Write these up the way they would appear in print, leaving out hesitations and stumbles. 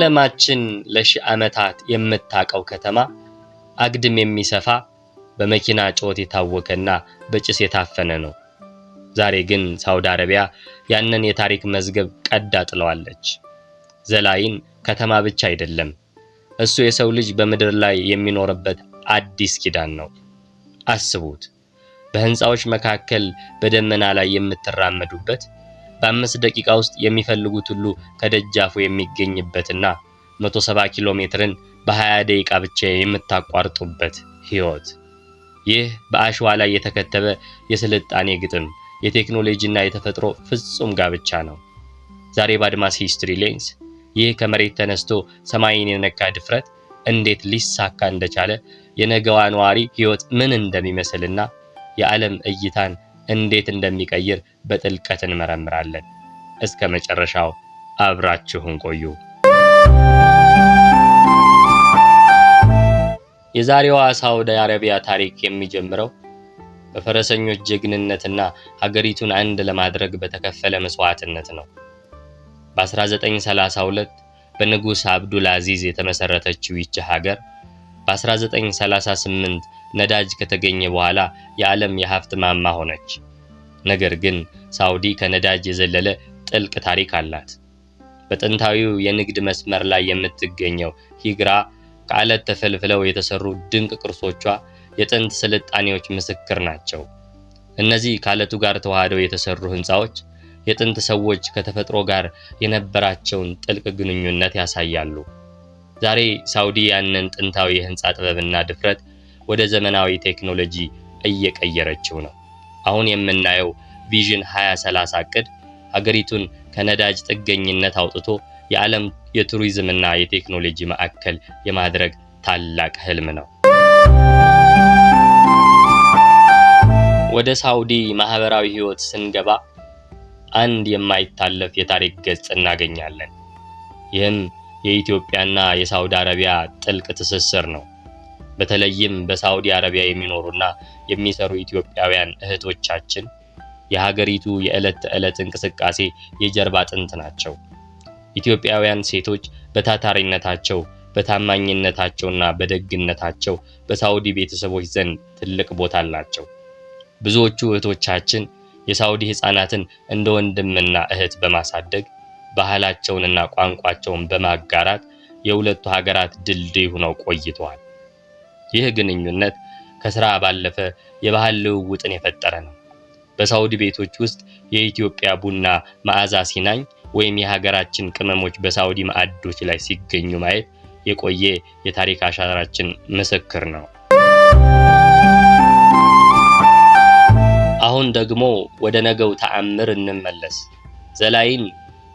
ዓለማችን ለሺህ ዓመታት የምታቀው ከተማ አግድም የሚሰፋ በመኪና ጮት የታወከና በጭስ የታፈነ ነው። ዛሬ ግን ሳውዲ አረቢያ ያንን የታሪክ መዝገብ ቀዳ ጥለዋለች። ዘላይን ከተማ ብቻ አይደለም፣ እሱ የሰው ልጅ በምድር ላይ የሚኖርበት አዲስ ኪዳን ነው። አስቡት፣ በህንፃዎች መካከል በደመና ላይ የምትራመዱበት፣ በ5 ደቂቃ ውስጥ የሚፈልጉት ሁሉ ከደጃፉ የሚገኝበትና 170 ኪሎ ሜትርን በ20 ደቂቃ ብቻ የምታቋርጡበት ህይወት። ይህ በአሸዋ ላይ የተከተበ የስልጣኔ ግጥም፣ የቴክኖሎጂና የተፈጥሮ ፍጹም ጋብቻ ነው። ዛሬ በአድማስ ሂስትሪ ሌንስ ይህ ከመሬት ተነስቶ ሰማይን የነካ ድፍረት እንዴት ሊሳካ እንደቻለ፣ የነገዋ ነዋሪ ህይወት ምን እንደሚመስልና የዓለም እይታን እንዴት እንደሚቀይር በጥልቀት እንመረምራለን። እስከ መጨረሻው አብራችሁን ቆዩ። የዛሬዋ ሳውዲ አረቢያ ታሪክ የሚጀምረው በፈረሰኞች ጀግንነትና ሀገሪቱን አንድ ለማድረግ በተከፈለ መስዋዕትነት ነው። በ1932 በንጉስ አብዱል አዚዝ የተመሰረተችው ይህች ሀገር በ1938 ነዳጅ ከተገኘ በኋላ የዓለም የሀብት ማማ ሆነች። ነገር ግን ሳውዲ ከነዳጅ የዘለለ ጥልቅ ታሪክ አላት። በጥንታዊው የንግድ መስመር ላይ የምትገኘው ሂግራ ከዓለት ተፈልፍለው የተሰሩ ድንቅ ቅርሶቿ የጥንት ስልጣኔዎች ምስክር ናቸው። እነዚህ ከዓለቱ ጋር ተዋህደው የተሰሩ ህንፃዎች የጥንት ሰዎች ከተፈጥሮ ጋር የነበራቸውን ጥልቅ ግንኙነት ያሳያሉ። ዛሬ ሳውዲ ያንን ጥንታዊ የህንፃ ጥበብና ድፍረት ወደ ዘመናዊ ቴክኖሎጂ እየቀየረችው ነው። አሁን የምናየው ቪዥን 2030 ዕቅድ ሀገሪቱን ከነዳጅ ጥገኝነት አውጥቶ የዓለም የቱሪዝምና የቴክኖሎጂ ማዕከል የማድረግ ታላቅ ህልም ነው። ወደ ሳውዲ ማህበራዊ ህይወት ስንገባ አንድ የማይታለፍ የታሪክ ገጽ እናገኛለን። ይህም የኢትዮጵያና የሳውዲ አረቢያ ጥልቅ ትስስር ነው። በተለይም በሳውዲ አረቢያ የሚኖሩና የሚሰሩ ኢትዮጵያውያን እህቶቻችን የሀገሪቱ የዕለት ተዕለት እንቅስቃሴ የጀርባ አጥንት ናቸው። ኢትዮጵያውያን ሴቶች በታታሪነታቸው፣ በታማኝነታቸውና በደግነታቸው በሳውዲ ቤተሰቦች ዘንድ ትልቅ ቦታ አላቸው። ብዙዎቹ እህቶቻችን የሳውዲ ህፃናትን እንደ ወንድምና እህት በማሳደግ ባህላቸውንና ቋንቋቸውን በማጋራት የሁለቱ ሀገራት ድልድይ ሆነው ቆይተዋል። ይህ ግንኙነት ከስራ ባለፈ የባህል ልውውጥን የፈጠረ ነው። በሳውዲ ቤቶች ውስጥ የኢትዮጵያ ቡና መዓዛ ሲናኝ ወይም የሀገራችን ቅመሞች በሳውዲ ማዕዶች ላይ ሲገኙ ማየት የቆየ የታሪክ አሻራችን ምስክር ነው። አሁን ደግሞ ወደ ነገው ተአምር እንመለስ። ዘላይን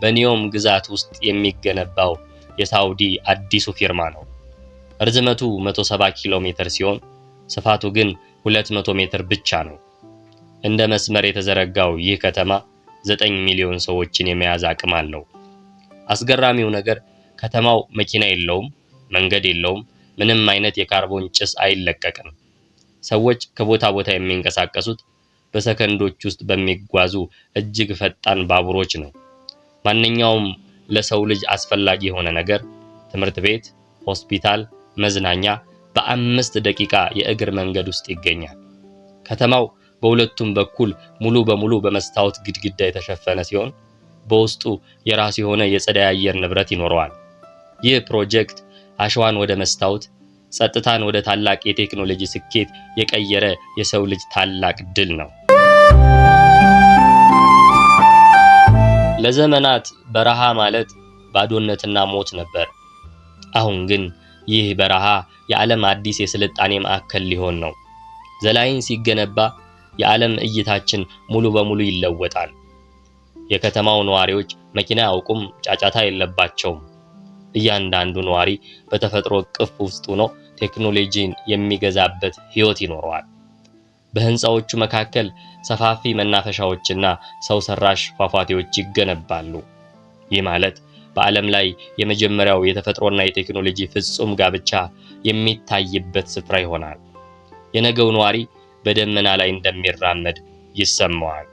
በኒዮም ግዛት ውስጥ የሚገነባው የሳውዲ አዲሱ ፊርማ ነው። ርዝመቱ 170 ኪሎ ሜትር ሲሆን ስፋቱ ግን 200 ሜትር ብቻ ነው። እንደ መስመር የተዘረጋው ይህ ከተማ 9 ሚሊዮን ሰዎችን የመያዝ አቅም አለው። አስገራሚው ነገር ከተማው መኪና የለውም፣ መንገድ የለውም፣ ምንም አይነት የካርቦን ጭስ አይለቀቅም። ሰዎች ከቦታ ቦታ የሚንቀሳቀሱት በሰከንዶች ውስጥ በሚጓዙ እጅግ ፈጣን ባቡሮች ነው። ማንኛውም ለሰው ልጅ አስፈላጊ የሆነ ነገር፣ ትምህርት ቤት፣ ሆስፒታል፣ መዝናኛ በ5 ደቂቃ የእግር መንገድ ውስጥ ይገኛል። ከተማው በሁለቱም በኩል ሙሉ በሙሉ በመስታወት ግድግዳ የተሸፈነ ሲሆን በውስጡ የራሱ የሆነ የጸዳይ አየር ንብረት ይኖረዋል። ይህ ፕሮጀክት አሸዋን ወደ መስታወት፣ ጸጥታን ወደ ታላቅ የቴክኖሎጂ ስኬት የቀየረ የሰው ልጅ ታላቅ ድል ነው። ለዘመናት በረሃ ማለት ባዶነትና ሞት ነበር። አሁን ግን ይህ በረሃ የዓለም አዲስ የስልጣኔ ማዕከል ሊሆን ነው። ዘላይን ሲገነባ የዓለም እይታችን ሙሉ በሙሉ ይለወጣል። የከተማው ነዋሪዎች መኪና አያውቁም፣ ጫጫታ የለባቸውም። እያንዳንዱ ነዋሪ በተፈጥሮ እቅፍ ውስጥ ሆኖ ቴክኖሎጂን የሚገዛበት ህይወት ይኖረዋል። በህንፃዎቹ መካከል ሰፋፊ መናፈሻዎችና ሰው ሰራሽ ፏፏቴዎች ይገነባሉ። ይህ ማለት በዓለም ላይ የመጀመሪያው የተፈጥሮና የቴክኖሎጂ ፍጹም ጋብቻ የሚታይበት ስፍራ ይሆናል። የነገው ነዋሪ በደመና ላይ እንደሚራመድ ይሰማዋል።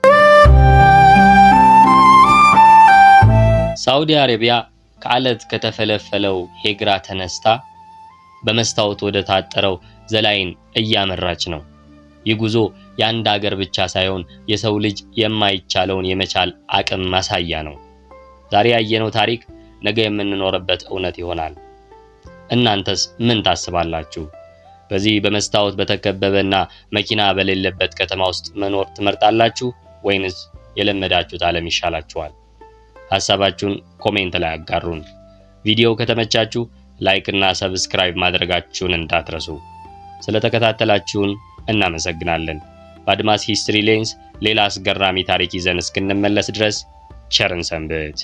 ሳውዲ አረቢያ ከአለት ከተፈለፈለው ሄግራ ተነስታ በመስታወት ወደ ታጠረው ዘላይን እያመራች ነው። ይህ ጉዞ የአንድ ሀገር ብቻ ሳይሆን የሰው ልጅ የማይቻለውን የመቻል አቅም ማሳያ ነው። ዛሬ ያየነው ታሪክ ነገ የምንኖርበት እውነት ይሆናል። እናንተስ ምን ታስባላችሁ? በዚህ በመስታወት በተከበበና መኪና በሌለበት ከተማ ውስጥ መኖር ትመርጣላችሁ ወይንስ የለመዳችሁት ዓለም ይሻላችኋል? ሐሳባችሁን ኮሜንት ላይ አጋሩን። ቪዲዮው ከተመቻችሁ ላይክ እና ሰብስክራይብ ማድረጋችሁን እንዳትረሱ። ስለተከታተላችሁን እናመሰግናለን። በአድማስ ሂስትሪ ሌንስ ሌላ አስገራሚ ታሪክ ይዘን እስክንመለስ ድረስ ቸርን ሰንብት።